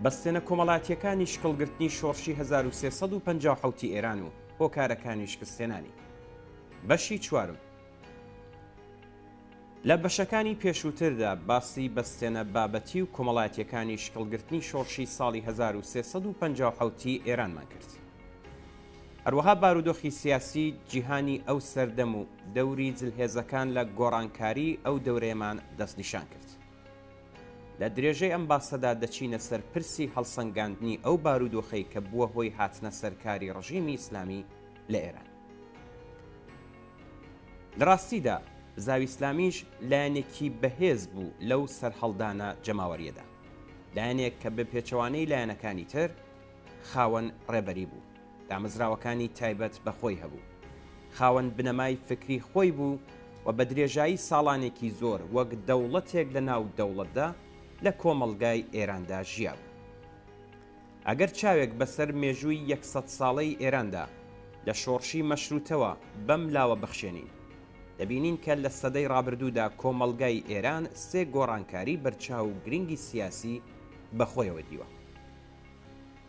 بەستێنە کۆمەڵایەتیەکانی شکڵگرتنی شۆڕشی 1350 ئێران و هۆکارەکانی شکستێنانی. بەشی چوارم. لە بەشەکانی پێشووتردا باسی بەستێنە بابەتی و کۆمەڵایەتیەکانی شکڵگرتنی شۆڕشی ساڵی 1350 ئێرانمان کرد. هەروەها بارودۆخی سیاسی جیهانی ئەو سەردەم و دەوری جلهێزەکان لە گۆڕانکاری ئەو دەورەیەمان دەستنیشان کرد. لە درێژەی ئەم باسەدا دەچینە سەر پرسی هەڵسەنگاندنی ئەو بارودۆخەی کە بووە هۆی هاتنە سەرکاری ڕژیمی ئیسلامی لە ئێران. لە ڕاستیدا زاوی ئیسلامیش لایەنێکی بەهێز بوو لەو سەرهەڵدانە جەماوەریەدا، لایەنێک کە بە پێچەوانەی لایەنەکانی تر خاوەن ڕێبەری بوو، دامەزراوەکانی تایبەت بەخۆی هەبوو، خاوەن بنەمای فکری خۆی بوو و بە درێژایی ساڵانێکی زۆر وەک دەوڵەتێک لە ناو دەوڵەتدا لە کۆمەڵگای ئێراندا ژیا بوو. ئەگەر چاوێک بەسەر مێژووی 100 ساڵەی ئێراندا لە شۆڕشی مەشروتەوە بەم لاوە بەخشێنین، دەبینین کە لە سەدەی ڕابردوودا کۆمەڵگای ئێران سێ گۆڕانکاری بەرچاو و گرنگی سیاسی بەخۆیەوە دیوە.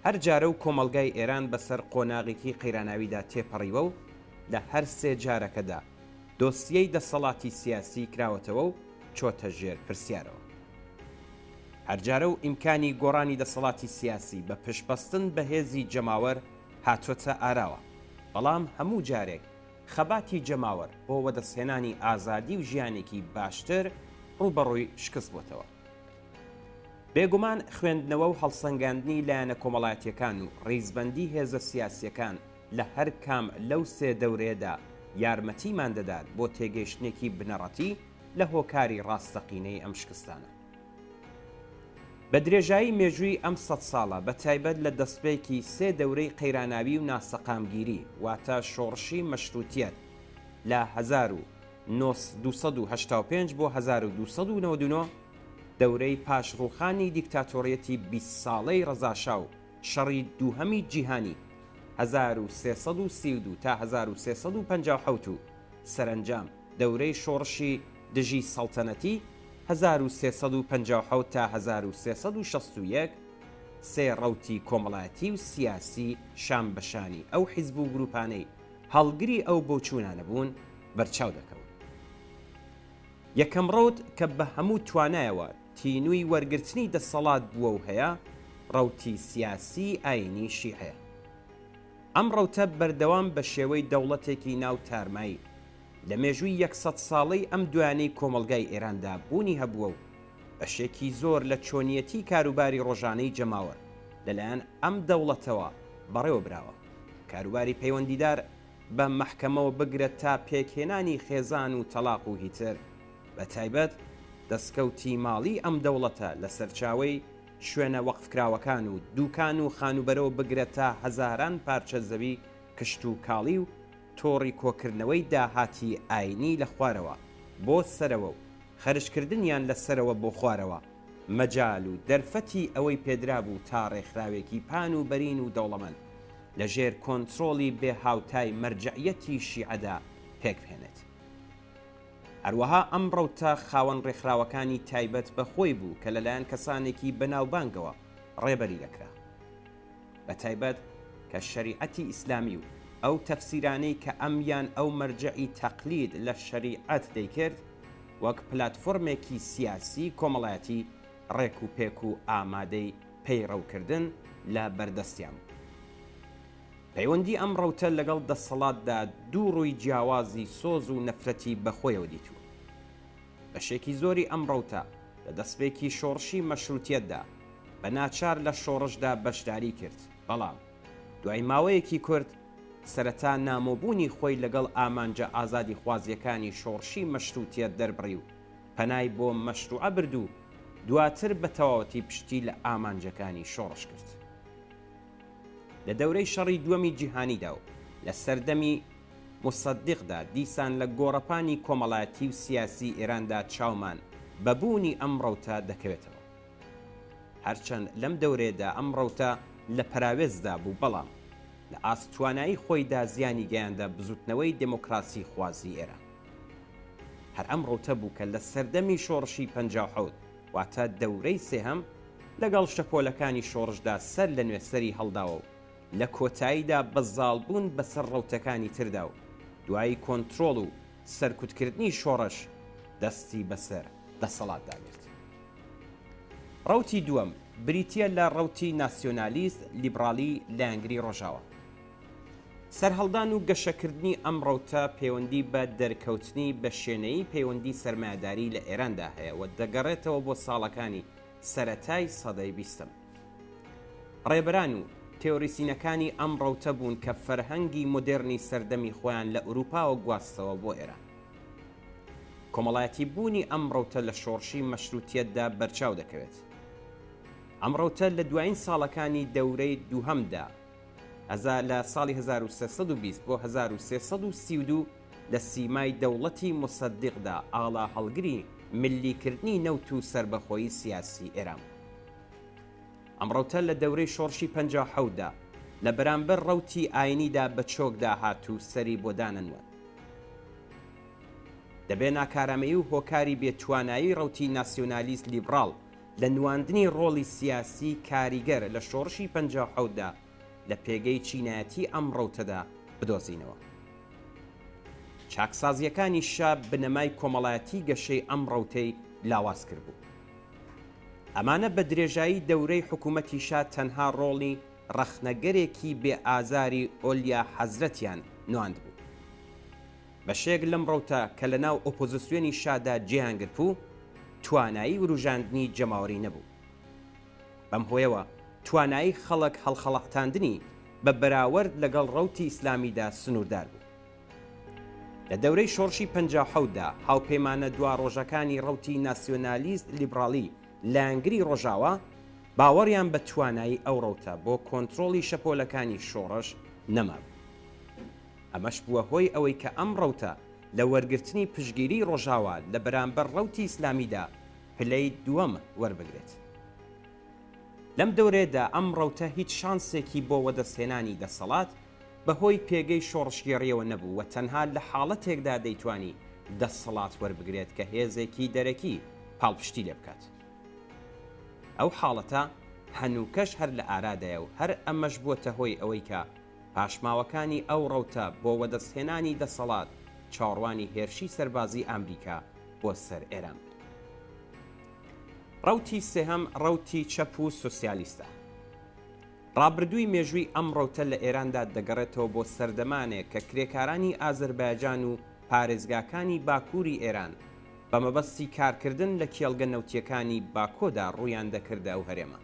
هەر جارە و کۆمەڵگای ئێران بەسەر قۆناغێکی قەیراناویدا تێپەڕیوە و لە هەر سێ جارەکەدا دۆسیەی دەسەڵاتی سیاسی کراوەتەوە و چۆتە ژێر پرسیارەوە. هەرجارە و ئیمکانی گۆڕانی دەسەڵاتی سیاسی بە پشتبەستن بە هێزی جەماوەر هاتوۆتە ئاراوە، بەڵام هەموو جارێک خەباتی جەماوەر بۆ وەدەستهێنانی ئازادی و ژیانێکی باشتر ڕوبەڕووی شکست بووتەوە. بێگومان خوێندنەوە و هەڵسەنگاندنی لایەنە کۆمەڵایەتیەکان و ڕیزبەندی هێزە سیاسیەکان لە هەر کام لەو سێ دەورەیەدا یارمەتیمان دەدات بۆ تێگەیشتنێکی بنەڕەتی لە هۆکاری ڕاستەقینەی ئەم شکستانە. بە درێژایی مێژووی ئەم 100 ساڵە بە تایبەت لە دەستپێکی سێ دەورەی قەیراناوی و ناسەقامگیری واتە شۆڕشی مەشروتیەت لە 1285 بۆ 1299 دەورەی پاشڕووخانی دیکتاتۆریەتی 20 ساڵەی ڕەزاشا و شەڕی دووهەمی جیهانی 1332 تا 1357 و سەرنجام دەورەی شۆڕشی دژی سەڵتەنەتی 1357 تا 1361 سێ ڕەوتی کۆمەڵایەتی و سیاسی شام بەشانی ئەو حیزب و گروپانەی هەڵگری ئەو بۆچوونانە بوون بەرچاو دەکەون. یەکەم ڕەوت کە بە هەموو توانایەوە تینووی وەرگرتنی دەسەڵات بووە و هەیە ڕەوتی سیاسی ئاینی شیعەیە. ئەم ڕەوتە بەردەوام بە شێوەی دەوڵەتێکی ناو تارمایی لە مێژووی 100 ساڵەی ئەم دوانەی کۆمەڵگای ئێراندا بوونی هەبووە و بەشێکی زۆر لە چۆنیەتی کاروباری ڕۆژانەی جەماوەر لەلایەن ئەم دەوڵەتەوە بەڕێوە براوە. کاروباری پەیوەندیدار بە مەحکەمەوە بگرێت تا پێکهێنانی خێزان و تەلاق و هیتر، بە تایبەت دەستکەوتی ماڵی ئەم دەوڵەتە لە سەرچاوەی شوێنە وەقفکراوەکان و دووکان و خانوبەرەوە بگرێت تا هەزاران پارچە زەوی کشت و کاڵی و تۆڕی کۆکردنەوەی داهاتی ئاینی لە خوارەوە بۆ سەرەوە و خەرشکردنیان لە سەرەوە بۆ خوارەوە مەجال و دەرفەتی ئەوەی پێدرا بوو تا ڕێکخراوێکی پان و بەرین و دەوڵەمەند لە ژێر کۆنتڕۆڵی بێ هاوتای مەرجەعیەتی شیعەدا پێکبهێنێت. هەروەها ئەم ڕەوتە خاوەن ڕێکخراوەکانی تایبەت بەخۆی بوو کە لەلایەن کەسانێکی بەناوبانگەوە ڕێبەری دەکرا، بە تایبەت کە شەریعەتی ئیسلامی و ئەو تەفسیرانەی کە ئەمیان ئەو مەرجەعی تەقلید لە شەریعەت دەیکرد وەک پلاتفۆرمێکی سیاسی کۆمەڵایەتی ڕێک و پێک و ئامادەی پەیڕەوکردن لە بەردەستیان. پەیوەندی ئەم ڕەوتە لەگەڵ دەسەڵاتدا دوو ڕووی جیاوازی سۆز و نەفرەتی بەخۆیەوە دیتووە. بەشێکی زۆری ئەم ڕەوتە لە دەستپێکی شۆڕشی مەشروتیەتدا بە ناچار لە شۆڕشدا بەشداری کرد، بەڵام دوای ماوەیەکی کورت سەرەتا نامۆبوونی خۆی لەگەڵ ئامانجە ئازادی خوازیەکانی شۆڕشی مەشروتیەت دەربڕی و پەنای بۆ مەشروعە برد و دواتر بە تەواوەتی پشتی لە ئامانجەکانی شۆڕش کرد. لە دەورەی شەڕی دووەمی جیهانیدا و لە سەردەمی مصدقدا دیسان لە گۆڕەپانی کۆمەڵایەتی و سیاسی ئێراندا چاومان بەبوونی ئەم ڕەوتە دەکەوێتەوە. هەرچەند لەم دەورێدا ئەم ڕەوتە لە پەراوێزدا بوو، بەڵام لە ئاستوانایی خۆیدا زیانی گەیاندە بزوتنەوەی دموکراسی خوازی ئێران. هەر ئەم ڕەوتە بوو کە لە سەردەمی شۆڕشی 57 واتە دەورەی سێهەم لەگەڵ شەپۆلەکانی شۆڕشدا سەر لە نوێسەری هەڵداوە و لە کۆتاییدا بەزاڵبوون بەسەر ڕەوتەکانی تردا و دوایی کۆنتترۆڵ و سەرکوتکردنی شۆڕش دەستی بەسەر دەسەڵاتدا گرت. ڕەوتی دووەم بریتیە لە ڕەوتی ناسیۆنالیست لیبرالی لە ئەنگری ڕۆژاوە. سەرهەڵدان و گەشەکردنی ئەم ڕەوتە پەیوەندی بە دەرکەوتنی بە شوێنەی پەیوەندی سەرمایهداری لە ئێراندا هەیە و دەگەڕێتەوە بۆ ساڵەکانی سەرەتای سەدەی بیستم. ڕێبەران و تێۆریسینەکانی ئەم ڕەوتە بوون کە فەرهەنگی مدرنی سەردەمی خۆیان لە ئوروپاوە گواستەوە بۆ ئێران. کۆمەڵایەتی بوونی ئەم ڕەوتە لە شۆڕشی مەشروتیەتدا بەرچاو دەکەوێت. ئەم ڕەوتە لە دوایین ساڵەکانی دەورەی دووهەمدا لە ساڵی 1320 بۆ 1332 لە سیمای دەوڵەتی مصدقدا ئاڵا هەڵگری ملیکردنی نەوت و سربەخۆیی سیاسی ئێران. ئەم ڕەوتە لە دەورەی شۆڕشی 57دا لە بەرامبەر ڕەوتی ئاینیدا بە چۆکدا هات و سەری بۆ دانەنوە. دەبێ ناکارەمەیی و هۆکاری بێتوانایی ڕەوتی ناسیۆنالیست لیبراڵ لە نواندنی ڕۆڵی سیاسی کاریگەر لە شۆڕشی 57دا لە پێگەی چینایەتی ئەم ڕەوتەدا بدۆزینەوە. چاکسازیەکانی شا بنەمای کۆمەڵایەتی گەشەی ئەم ڕەوتەی لاواز کردبوو. ئەمانە بە درێژایی دەورەی حکوومەتی شا تەنها ڕۆڵی ڕەخنەگەرێکی بێ ئازاری ئۆلیا حەزرەتیان نواند بوو. بەشێک لەم ڕەوتە کە لە ناو ئۆپۆزیسیۆنی شادا جێهانگرت بوو توانایی وروژاندنی جەماوەری نەبوو. بەم هۆیەوە توانایی خەڵک هەڵخەڵەتاندنی بە بەراورد لەگەڵ ڕەوتی ئیسلامیدا سنووردار بوو. لە دەورەی شۆڕشی 57دا هاوپەیمانە دوا ڕۆژەکانی ڕەوتی ناسیۆنالیست لیبرالی لە ئەنگری ڕۆژاوە باوەڕیان بە توانایی ئەو ڕەوتە بۆ کۆنتترۆڵی شەپۆلەکانی شۆڕش نەمابوو. ئەمەش بووە هۆی ئەوەی کە ئەم ڕەوتە لە وەرگرتنی پشگیری ڕۆژاوە لە بەرامبەر ڕەوتی ئیسلامیدا پلەی دووەم وەربگرێت. لەم دەورێدا ئەم ڕەوتە هیچ شانسێکی بۆ وەدەستهێنانی دەسەڵات بەهۆی پێگەی شۆڕشگێڕیەوە نەبوو و تەنها لە حاڵەتێکدا دەیتوانی دەسەڵات وەربگرێت کە هێزێکی دەرەکی پاڵپشتی لێ بکات. ئەو حاڵەتە هەنووکەش هەر لە ئارادایە و هەر ئەمەش بووەتە هۆی ئەوەی کە پاشماوەکانی ئەو ڕەوتە بۆ وەدەستهێنانی دەسەڵات چاوەڕوانی هێرشی سەربازی ئەمریکا بۆ سەر ئێران. ڕەوتی سێهەم ڕەوتی چەپ و سۆسیالیستە. ڕابردووی مێژووی ئەم ڕەوتە لە ئێراندا دەگەڕێتەوە بۆ سەردەمانێک کە کرێکارانی ئازەربایجان و پارێزگاکانی باکووری ئێران بە مەبەستی کارکردن لە کێڵگە نەوتیەکانی باکۆدا ڕوویان دەکردە ئەو هەرێمە.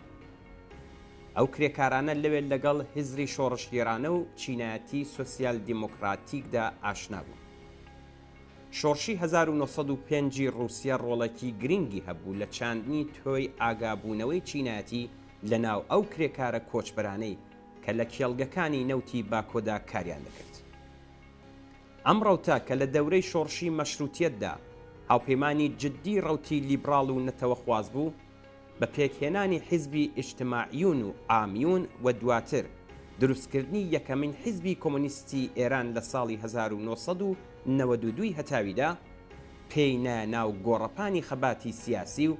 ئەو کرێکارانە لەوێت لەگەڵ هزری شۆڕشگێرانە و چینایەتی سۆسیال دیموکراتیکدا ئاشنا بوو. شۆڕشی 1905 رووسیا ڕۆڵێکی گرنگی هەبوو لە چاندنی تۆی ئاگابوونەوەی چینایەتی لە ناو ئەو کرێکارە کۆچبەرانەی کە لە کێڵگەکانی نەوتی باکۆدا کاریان دەکرد. ئەم ڕەوتە کە لە دەورەی شۆڕشی مەشروتیەتدا هاوپەیمانی جددی ڕەوتی لیبراڵ و نەتەوەخواز بوو بە پێکهێنانی حیزبی ئیجتیماعیون و ئامیون و دواتر دروستکردنی یەکەمین حیزبی کۆمۆنیستی ئێران لە ساڵی 1992 هەتاویدا پێینە ناو گۆڕەپانی خەباتی سیاسی و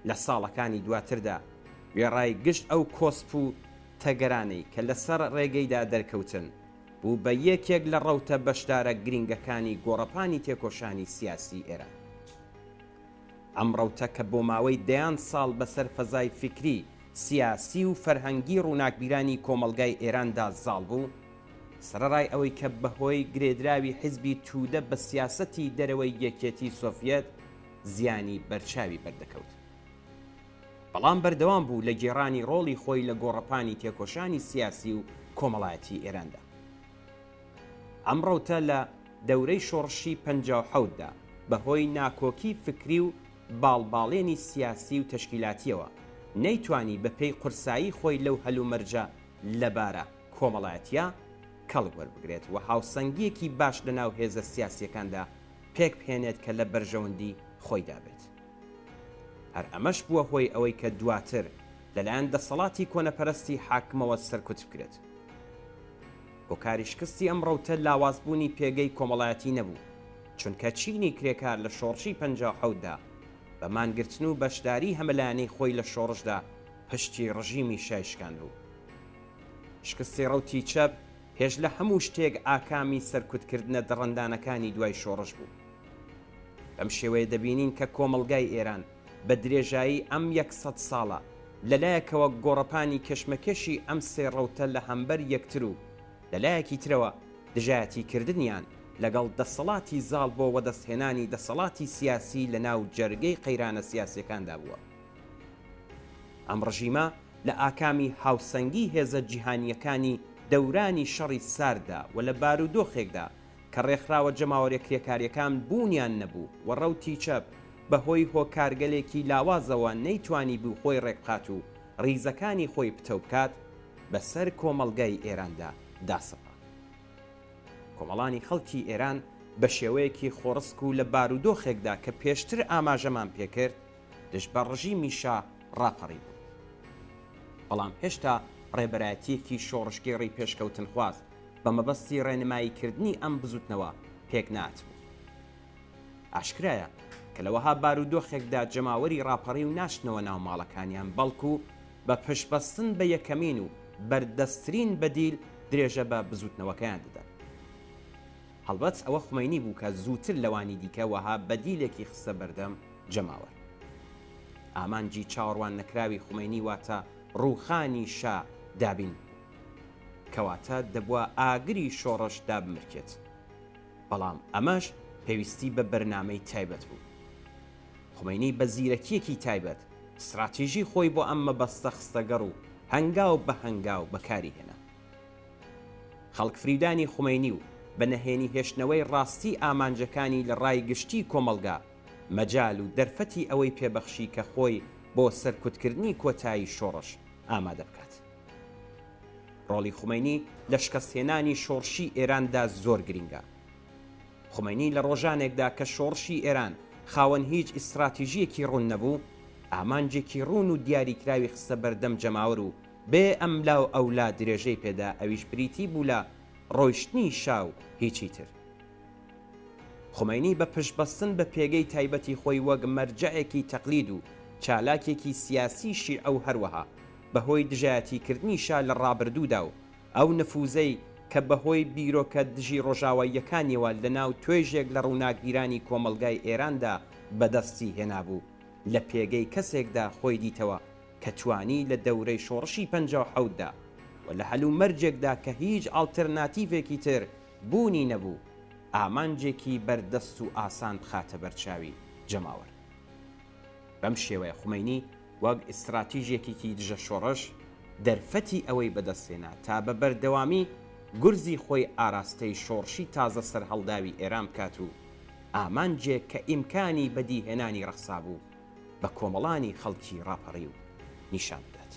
لە ساڵەکانی دواتردا وێڕای گشت ئەو کۆسپ و تەگەرانەی کە لەسەر ڕێگەیدا دەرکەوتن بوو بە یەکێک لە ڕەوتە بەشدارە گرنگەکانی گۆڕەپانی تێکۆشانی سیاسی ئێران. ئەم ڕەوتە کە بۆ ماوەی دەیان ساڵ بەسەر فەزای فکری سیاسی و فەرهەنگی ڕووناکبیرانی کۆمەلگای ئێراندا زاڵ بوو، سەرەڕای ئەوەی کە بەهۆی گرێدراوی حیزبی توودە بە سیاسەتی دەرەوەی یەکێتی سۆڤیەت زیانی بەرچاوی بەردەکەوت. بەڵام بەردەوام بوو لە گێڕانی ڕۆڵی خۆی لە گۆڕەپانی تێکۆشانی سیاسی و کۆمەڵایەتی ئێراندا. ئەم ڕەوتە لە دەورەی شۆڕشی 57دا بەهۆی ناکۆکی فکری و باڵباڵێنی سیاسی و تەشکیلاتیەوە نەیتوانی بە پێی قورسایی خۆی لەو هەلومەرجە لەبارە کۆمەڵایەتیە کەڵک وەربگرێت و هاوسەنگیەکی باش لە ناو هێزە سیاسیەکاندا پێک بهێنێت کە لە بەرژەوەندی خۆیدا بێت. هەر ئەمەش بووە هۆی ئەوەی کە دواتر لەلایەن دەسەڵاتی کۆنەپەرستی حاکمەوە سەرکوت بکرێت. هۆکاری شکستی ئەم ڕەوتە لاوازبوونی پێگەی کۆمەڵایەتی نەبوو، چونکە چینی کرێکار لە شۆڕشی 57دا بە مانگرتن و بەشداری هەمەلایەنەی خۆی لە شۆڕشدا پشتی ڕژیمی شایشکان بوو. شکستی ڕەوتی چەپ هێژ لە هەموو شتێک ئاکامی سەرکوتکردنە دڕندانەکانی دوای شۆڕش بوو. بەم شێوەیە دەبینین کە کۆمەڵگای ئێران بە درێژایی ئەم 100 ساڵە لەلایەکەوە گۆڕەپانی کەشمەکەشی ئەم سێ ڕەوتە لە هەمبەر یەکتر و لەلایەکی ترەوە دژایەتیکردنیان لەگەڵ دەسەڵاتی زاڵ بۆ وەدەستهێنانی دەسەڵاتی سیاسی لە ناو جەرگەی قەیرانە سیاسیەکاندا بووە. ئەم ڕژیمە لە ئاکامی هاوسەنگی هێزە جیهانیەکانی دەورانی شەڕی ساردا و لە بارودۆخێکدا کە ڕێکخراوە جەماوەرە کرێکاریەکان بوونیان نەبوو و ڕەوتی چەپ بەهۆی هۆکارگەلێکی لاوازەوە نەیتوانی بوو خۆی ڕێکخات و ڕیزەکانی خۆی پتە بکات بەسەر کۆمەڵگای ئێراندا داسەپا. کۆمەڵانی خەڵکی ئێران بە شێوەیەکی خۆڕسک و لە بارودۆخێکدا کە پێشتر ئاماژەمان پێکرد دژ بە ڕژیمی شا ڕاپەڕی بوو. بەڵام هێشتا ڕێبەرایەتیەکی شۆڕشگێڕی پێشکەوتن خواست بە مەبەستی ڕێنماییکردنی ئەم بزوتنەوە پێک ناتبوو. ئاشکرایە کە لەوەها بارودۆخێکدا جەماوەری ڕاپەڕی و ناشنەوە ناو ماڵەکانیان بەڵکو بە پشتبەستن بە یەکەمین و بەردەستترین بەدیل درێژە بە بزوتنەوەکەیان دەدەن. هەڵبەت ئەوە خومەینی بوو کە زووتر لەوانی دیکەوەها بەدیلێکی خستە بەردەم جەماوەر. ئامانجی چاوەڕوان نەکراوی خومەینی واتە ڕووخانی شا دابین کەواتە دەبووە ئاگری شۆڕش دابمرکێت. بەڵام ئەمەش پێویستی بە بەرنامەی تایبەت بوو. خومەینی بە زیرەکیەکی تایبەت استراتیژی خۆی بۆ ئەم مەبەستە خستەگەڕ و هەنگاو بە هەنگاو بەکاری هێنا. خەڵک فریودانی خومەینی و بە نەهێنی هێشتنەوەی ڕاستی ئامانجەکانی لە ڕای گشتی کۆمەلگا مەجال و دەرفەتی ئەوەی پێبەخشی کە خۆی بۆ سەرکوتکردنی کۆتایی شۆڕش ئامادە بکات. ڕۆڵی خومەینی لە شکستهێنانی شۆڕشی ئێراندا زۆر گرینگە. خومەینی لە ڕۆژانێکدا کە شۆڕشی ئێران خاوەن هیچ ئیستراتیژیەکی ڕوون نەبوو، ئامانجێکی ڕوون و دیاریکراوی خستە بەردەم جەماوەر و بێ ئەم لاو ئەولا درێژەی پێدا ئەویش بریتی بوو لە ڕۆیشتنی شا و هیچی تر. خومەینی بە پشتبەستن بە پێگەی تایبەتی خۆی وەک مەرجەعێکی تەقلید و چالاکێکی سیاسی شیعە و هەروەها بەهۆی دژایەتیکردنی شا لە ڕابردوودا و ئەو نەفوزەی کە بەهۆی بیرۆکە دژی ڕۆژاواییەکانیەوە لە ناو توێژێک لە ڕووناکگیرانی کۆمەلگای ئێراندا بەدەستی هێنابوو لە پێگەی کەسێکدا خۆی دیتەوە کە توانی لە دەورەی شۆڕشی 1950دا و لە هەلوو مەرجێکدا کە هیچ ئالتەرناتیڤێکی تر بوونی نەبوو ئامانجێکی بەردەست و ئاسان بخاتە بەرچاوی جەماوەر. بەم شێوەیە خومەینی وەک ئیستراتیژیەکێکی دژە شۆڕش دەرفەتی ئەوەی بەدەستێنا تا بە بەردەوامی گورزی خۆی ئاراستەی شۆڕشی تازە سەر هەڵداوی ئێران بکات و ئامانجێک کە ئیمکانی بەدیهێنانی ڕەخسا بوو بە کۆمەڵانی خەڵکی ڕاپەڕی و نیشان بدات.